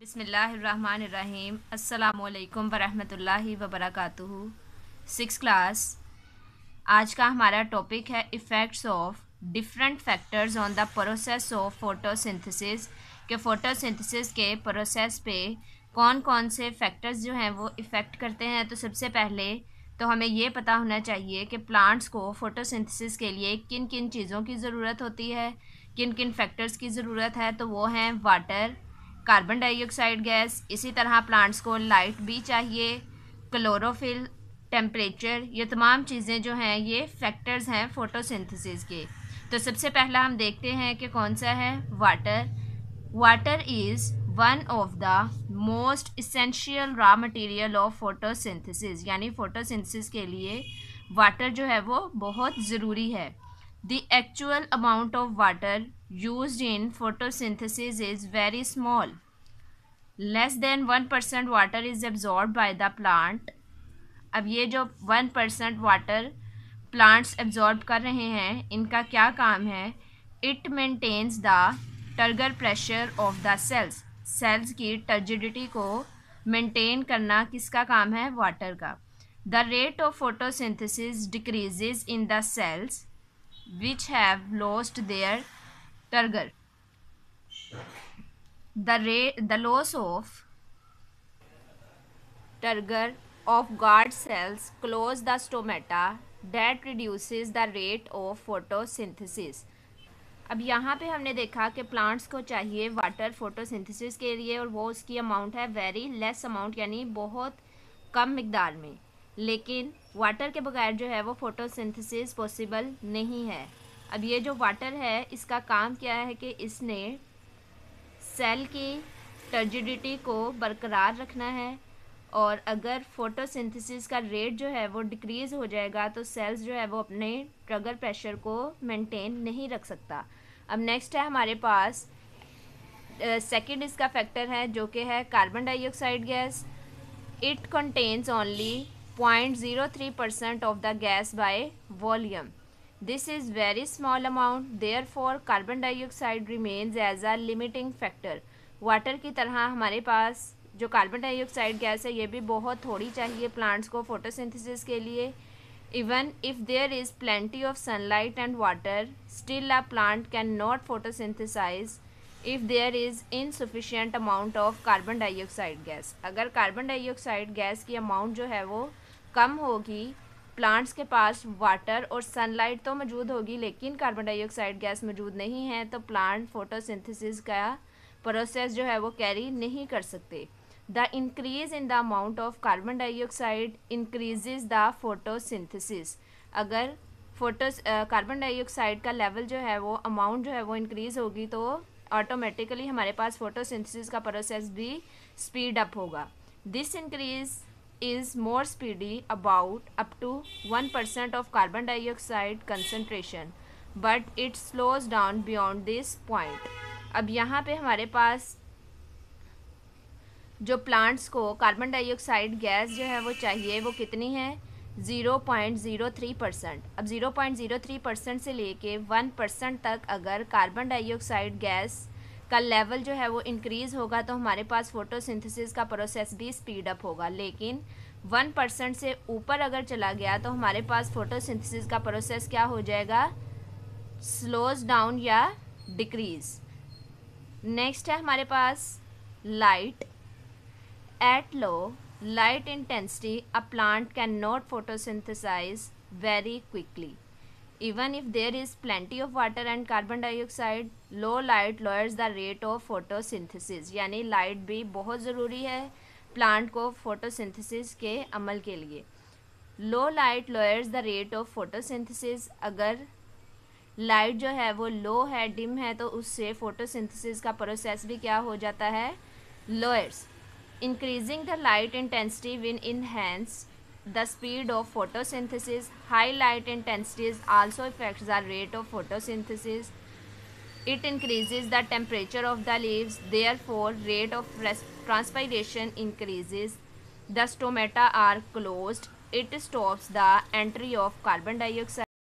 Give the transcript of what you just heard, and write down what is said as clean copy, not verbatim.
बिस्मिल्लाहिर्रहमानिर्रहीम अस्सलामुअलैकुम वरहमतुल्लाहि वबरकातुहू। 6th class. आज का हमारा टॉपिक है effects of different factors on the process of photosynthesis के फोटोसिंथेसिस के प्रोसेस पे कौन कौन से फैक्टर्स जो हैं वो इफ़ेक्ट करते हैं। तो सबसे पहले तो हमें ये पता होना चाहिए कि प्लांट्स को फोटोसिंथेसिस के लिए किन किन चीज़ों की ज़रूरत होती है, किन किन फैक्टर्स की ज़रूरत है। तो वो हैं वाटर, कार्बन डाइऑक्साइड गैस, इसी तरह प्लांट्स को लाइट भी चाहिए, क्लोरोफिल, टेम्परेचर। ये तमाम चीज़ें जो हैं ये फैक्टर्स हैं फोटोसिंथेसिस के। तो सबसे पहला हम देखते हैं कि कौन सा है water. Water is one of the most essential raw material of photosynthesis, यानी फोटोसिंथेसिस के लिए वाटर जो है वो बहुत ज़रूरी है। The actual amount of water used in photosynthesis is very small. Less than 1% water is absorbed by the plant. अब ये जो 1% वाटर प्लांट्स एब्जॉर्ब कर रहे हैं, इनका क्या काम है? It maintains the turgor pressure of the cells. Cells की टर्जिडिटी को मेंटेन करना किसका काम है? वाटर का। The rate of photosynthesis decreases in the cells which have lost their turgor. The loss of turgor of guard cells close the stomata that reduces the rate of photosynthesis. अब यहाँ पे हमने देखा कि प्लांट्स को चाहिए water photosynthesis के लिए, और वो उसकी अमाउंट है वेरी लेस अमाउंट, यानी बहुत कम मिकदार में। लेकिन वाटर के बगैर जो है वो फोटोसिंथेसिस पॉसिबल नहीं है। अब ये जो वाटर है इसका काम क्या है कि इसने सेल की टर्जिडिटी को बरकरार रखना है, और अगर फोटोसिंथेसिस का रेट जो है वो डिक्रीज़ हो जाएगा तो सेल्स जो है वो अपने ट्रिगर प्रेशर को मेंटेन नहीं रख सकता। अब नेक्स्ट है हमारे पास सेकंड इसका फैक्टर है जो कि है carbon dioxide gas. It contains only 0.03% of the gas by volume. This is very small amount, therefore carbon dioxide remains as a limiting factor. Water की तरह हमारे पास जो कार्बन डाइऑक्साइड गैस है ये भी बहुत थोड़ी चाहिए प्लांट्स को फोटोसिंथेसिस के लिए। Even if there is plenty of sunlight and water, still a plant cannot photosynthesize if there is insufficient amount of carbon dioxide gas. अगर कार्बन डाइऑक्साइड गैस की अमाउंट जो है वो कम होगी, प्लांट्स के पास वाटर और सनलाइट तो मौजूद होगी लेकिन कार्बन डाइऑक्साइड गैस मौजूद नहीं है, तो प्लांट फोटोसिंथेसिस का प्रोसेस जो है वो कैरी नहीं कर सकते। The increase in the amount of carbon dioxide increases the photosynthesis. अगर कार्बन डाइऑक्साइड का लेवल जो है वो अमाउंट जो है वो इंक्रीज़ होगी तो ऑटोमेटिकली हमारे पास फोटोसिंथेसिस का प्रोसेस भी स्पीड अप होगा। This increase is more speedy about up to 1% of carbon dioxide concentration, but it slows down beyond this point. अब यहाँ पे हमारे पास जो प्लांट्स को कार्बन डाइऑक्साइड गैस जो है वो चाहिए वो कितनी है? 0.03%। अब 0.03% से लेके 1% तक अगर कार्बन डाइऑक्साइड गैस का लेवल जो है वो इंक्रीज़ होगा तो हमारे पास फोटोसिंथेसिस का प्रोसेस भी स्पीड अप होगा। लेकिन 1% से ऊपर अगर चला गया तो हमारे पास फोटोसिंथेसिस का प्रोसेस क्या हो जाएगा? स्लोज डाउन या डिक्रीज़। नेक्स्ट है हमारे पास light. At low light intensity, a plant cannot photosynthesize very quickly. Even if there is plenty of water and carbon dioxide, low light lowers the rate of photosynthesis. यानी light भी बहुत ज़रूरी है plant को photosynthesis के अमल के लिए। लो light lowers the rate of photosynthesis. अगर लाइट जो है वो लो है, डिम है, तो उससे फोटोसिंथेसिस का प्रोसेस भी क्या हो जाता है? Lowers. Increasing the light intensity will enhance the speed of photosynthesis. High light intensities also affects the rate of photosynthesis. It increases the temperature of the leaves, therefore rate of transpiration increases. The stomata are closed. It stops the entry of carbon dioxide.